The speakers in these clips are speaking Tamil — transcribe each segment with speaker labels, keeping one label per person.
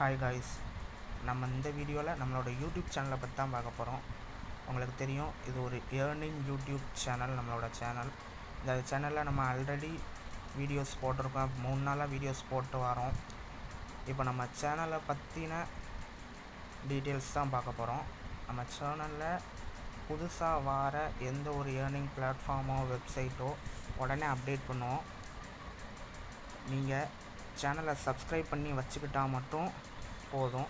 Speaker 1: ஹாய் காய்ஸ், நம்ம இந்த வீடியோவில் நம்மளோட யூடியூப் சேனலை பற்றி தான் பார்க்க போகிறோம். உங்களுக்கு தெரியும், இது ஒரு ஏர்னிங் யூடியூப் சேனல். நம்மளோட சேனல், இந்த சேனலில் நம்ம ஆல்ரெடி வீடியோஸ் போட்டிருக்கோம். 3 நாளாக வீடியோஸ் போட்டு வரோம். இப்போ நம்ம சேனலை பற்றின டீட்டெயில்ஸ் தான் பார்க்க போகிறோம். நம்ம சேனலில் புதுசாக வர எந்த ஒரு ஏர்னிங் பிளாட்ஃபார்மோ வெப்சைட்டோ உடனே அப்டேட் பண்ணுவோம். நீங்கள் சேனலை சப்ஸ்கிரைப் பண்ணி வச்சுக்கிட்டா மட்டும் போதும்.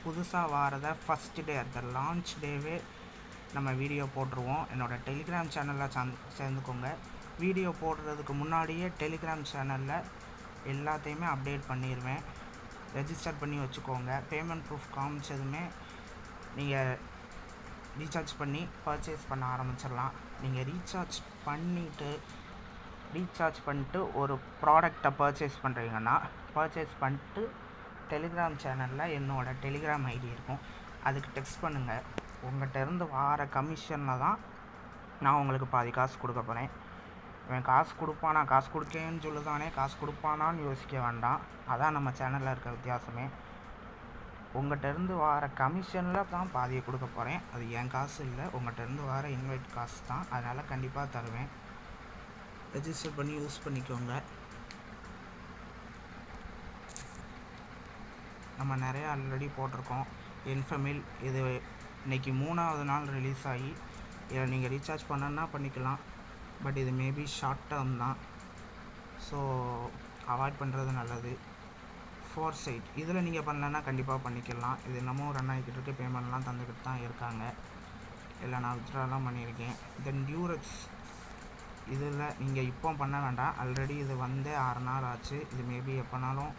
Speaker 1: புதுசாக வாரத ஃபஸ்ட் டே, அந்த லான்ச் டேவே நம்ம வீடியோ போட்டுருவோம். என்னோடய டெலிகிராம் சேனலில் சேர்ந்துக்கோங்க. வீடியோ போடுறதுக்கு முன்னாடியே டெலிகிராம் சேனலில் எல்லாத்தையுமே அப்டேட் பண்ணிடுவேன். ரெஜிஸ்டர் பண்ணி வச்சுக்கோங்க. பேமெண்ட் ப்ரூஃப் காமிச்சதுமே நீங்கள் ரீசார்ஜ் பண்ணி பர்ச்சேஸ் பண்ண ஆரம்பிச்சிடலாம். நீங்கள் ரீசார்ஜ் பண்ணிட்டு ஒரு ப்ராடக்டை பர்ச்சேஸ் பண்ணுறீங்கன்னா, பர்ச்சேஸ் பண்ணிட்டு டெலிகிராம் சேனலில் என்னோடய டெலிகிராம் ஐடி இருக்கும், அதுக்கு டெக்ஸ்ட் பண்ணுங்கள். உங்கள்கிட்ட இருந்து வார கமிஷனில் தான் நான் உங்களுக்கு பாதி காசு கொடுக்க போகிறேன். இவன் காசு கொடுப்பானா, காசு கொடுக்கேன்னு சொல்லுதானே, காசு கொடுப்பானான்னு யோசிக்க வேண்டாம். அதான் நம்ம சேனலில் இருக்க வித்தியாசமே. உங்கள்கிட்ட இருந்து வார கமிஷனில் தான் பாதியை கொடுக்க போகிறேன். அது என் காசு இல்லை, உங்கள்கிட்ட இருந்து வார இன்வைட் காசு தான். அதனால் கண்டிப்பாக தருவேன். ரெஜிஸ்டர் பண்ணி யூஸ் பண்ணிக்கோங்க. நம்ம நிறையா ஆல்ரெடி போட்டிருக்கோம். இன்ஃபமில் இது இன்றைக்கி 3வது நாள் ரிலீஸ் ஆகி, இதை நீங்கள் ரீசார்ஜ் பண்ணணுன்னா பண்ணிக்கலாம். பட் இது மேபி ஷார்ட் டேர்ம் தான், ஸோ அவாய்ட் பண்ணுறது நல்லது. ஃபோர்சைட் இதில் நீங்கள் பண்ணலன்னா கண்டிப்பாக பண்ணிக்கலாம். இது என்னமோ ரன் ஆகிக்கிட்டு இருக்கு, பேமெண்ட்லாம் தந்துக்கிட்டு தான் இருக்காங்க. இல்லை, நான் வித்ட்ராலாம் பண்ணியிருக்கேன். தென் டியூரக்ஸ் இதில் நீங்கள் இப்போ பண்ண வேண்டாம். ஆல்ரெடி இது வந்து 6 நாள் ஆச்சு. இது மேபி எப்போனாலும்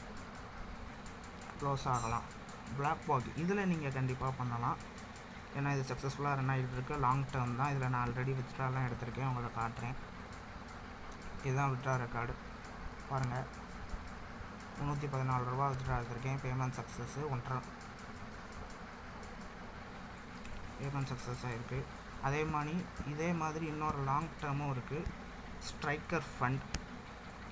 Speaker 1: க்ளோஸ் ஆகலாம். பிளாக் பாக் இதில் நீங்கள் கண்டிப்பாக பண்ணலாம். ஏன்னா இது சக்ஸஸ்ஃபுல்லாக ரன் ஆகிட்டு இருக்கு. லாங் டேர்ம் தான். இதில் நான் ஆல்ரெடி வித்ட்ராலாம் எடுத்திருக்கேன், உங்களை காட்டுறேன். இதுதான் வித்ட்ரா ரெக்கார்டு பாருங்கள். 314 ரூபா வித்ட்ரா எடுத்திருக்கேன். Payment success. பேமெண்ட் சக்ஸஸ் ஆகிருக்கு. இதே மாதிரி இன்னொரு லாங் டேர்மும் இருக்குது, ஸ்ட்ரைக்கர் ஃபண்ட்.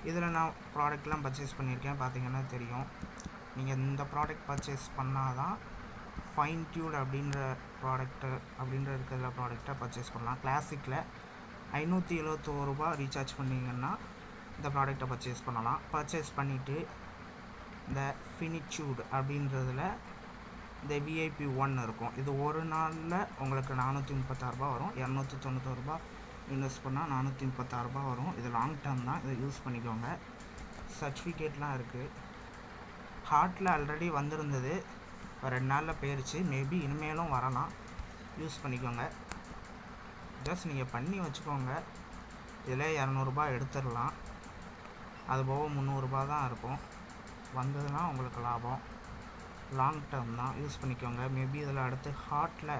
Speaker 1: இதில் நான் ப்ராடக்ட்லாம் பர்ச்சேஸ் பண்ணியிருக்கேன், பார்த்தீங்கன்னா தெரியும். நீங்கள் இந்த ப்ராடக்ட் பர்ச்சேஸ் பண்ணால் தான் ஃபைன் டியூட் அப்படின்ற இருக்கிற ப்ராடக்டை பர்ச்சேஸ் பண்ணலாம். கிளாசிக்கில் 571 ரூபா ரீசார்ஜ் பண்ணிங்கன்னா இந்த ப்ராடக்டை பர்ச்சேஸ் பண்ணலாம். பர்ச்சேஸ் பண்ணிவிட்டு இந்த ஃபினிச்சூட் அப்படின்றதில் இந்த VIP 1 இருக்கும். இது ஒரு நாளில் உங்களுக்கு 436 ரூபா வரும். 291 ரூபா இன்வெஸ்ட் பண்ணால் 436 ரூபா வரும். இது லாங் டேர்ம் தான், இதை யூஸ் பண்ணிக்கோங்க. சர்டிஃபிகேட்லாம் இருக்குது. ஹார்ட்டில் ஆல்ரெடி வந்திருந்தது, 2 நாளில் போயிடுச்சு. மேபி இனிமேலும் வரலாம். யூஸ் பண்ணிக்கோங்க. ஜஸ்ட் நீங்கள் பண்ணி வச்சுக்கோங்க. இதில் 200 ரூபா எடுத்துடலாம். அது போக 300 ரூபா தான் இருக்கும். வந்ததுன்னா உங்களுக்கு லாபம். லாங் டேர்ம் தான், யூஸ் பண்ணிக்கோங்க. மேபி இதில் அடுத்து ஹார்ட்டில்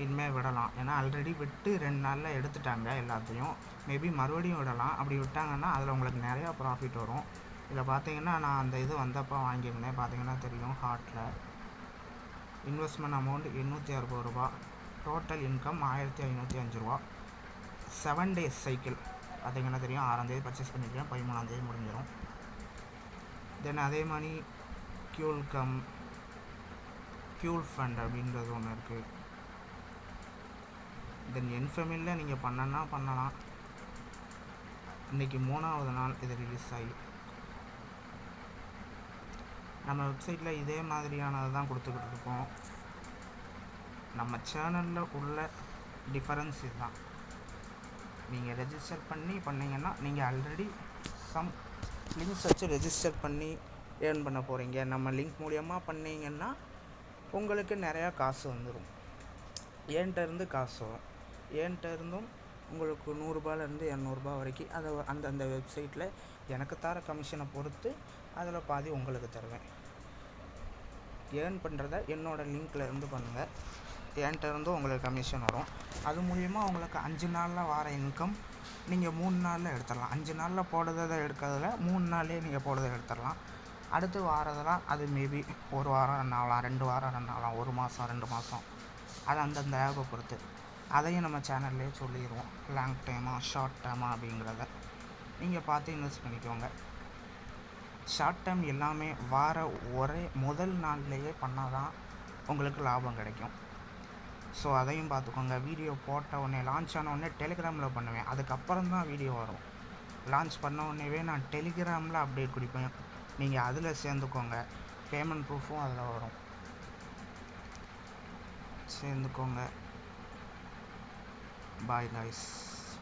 Speaker 1: இனிமேல் விடலாம். ஏன்னா ஆல்ரெடி விட்டு 2 நாளில் எடுத்துட்டாங்க எல்லாத்தையும். மேபி மறுபடியும் விடலாம். அப்படி விட்டாங்கன்னா அதில் உங்களுக்கு நிறையா ப்ராஃபிட் வரும். இதில் பார்த்தீங்கன்னா நான் அந்த இது வந்தப்போ வாங்கியிருந்தேன், பார்த்தீங்கன்னா தெரியும். ஹார்ட்டில் இன்வெஸ்ட்மெண்ட் அமௌண்ட் 860 ரூபா, டோட்டல் இன்கம் 1505 ரூபா. 7 days சைக்கிள் பார்த்தீங்கன்னா தெரியும். 6ஆம் தேதி பர்ச்சேஸ் பண்ணியிருக்கேன், 13ஆம் தேதி முடிஞ்சிடும். தென் அதே மாதிரி கியூல் ஃபண்ட் அப்படின்றது ஒன்று இருக்குது. தென் இன்ஃபமில்ல நீங்கள் பண்ணலாம். இன்றைக்கி 3வது நாள் இது ரிலீஸ் ஆகி. நம்ம வெப்சைட்டில் இதே மாதிரியானது தான் கொடுத்துக்கிட்டு இருக்கோம். நம்ம சேனலில் உள்ள டிஃபரன்ஸ் இதுதான். நீங்கள் ரெஜிஸ்டர் பண்ணிங்கன்னா நீங்கள் ஆல்ரெடி சம் லிங்க்ஸ் வச்சு ரெஜிஸ்டர் பண்ணி ஏர்ன் பண்ண போகிறீங்க. நம்ம லிங்க் மூலியமாக பண்ணிங்கன்னா உங்களுக்கு நிறையா காசு வந்துடும். என்கிட்ட இருந்து காசு வரும். என்கிட்ட இருந்தும் உங்களுக்கு 100 ரூபாயிலேருந்து 200 ரூபா வரைக்கும் அதை அந்தந்த வெப்சைட்டில் எனக்கு தர கமிஷனை பொறுத்து அதில் பாதி உங்களுக்கு தருவேன். ஏர்ன் பண்ணுறத என்னோடய லிங்க்கில் இருந்து பண்ணுங்கள். என்கிட்ட இருந்தும் உங்களுக்கு கமிஷன் வரும். அது மூலிமா உங்களுக்கு 5 நாளில் வர இன்கம் நீங்கள் 3 நாளில் எடுத்துடலாம். 5 நாளில் போடுறதை எடுக்கிறதுல 3 நாள்லேயே நீங்கள் போடுறதை எடுத்துடலாம். அடுத்து வாரதெல்லாம் அது மேபி 1 வாரம் ரன் ஆகலாம், 2 வாரம் ரன் ஆகலாம், 1 மாதம் 2 மாதம். அது அந்தந்த ஆப்பை பொறுத்து. அதையும் நம்ம சேனல்லே சொல்லிடுவோம், லாங் டைமா ஷார்ட் டேர்மா அப்படிங்கிறத. நீங்கள் பார்த்து இன்வெஸ்ட் பண்ணிக்கோங்க. ஷார்ட் டேர்ம் எல்லாமே முதல் நாள்லேயே பண்ணால் தான் உங்களுக்கு லாபம் கிடைக்கும். ஸோ அதையும் பார்த்துக்கோங்க. வீடியோ போட்ட உடனே லான்ச் ஆன உடனே டெலிகிராமில் பண்ணுவேன், அதுக்கப்புறம் தான் வீடியோ வரும். லான்ச் பண்ண உடனேவே நான் டெலிகிராமில் அப்டேட் கொடுப்பேன், நீங்கள் அதில் சேர்ந்துக்கோங்க. பேமெண்ட் ப்ரூஃபும் அதில் வரும், சேர்ந்துக்கோங்க. Bye guys.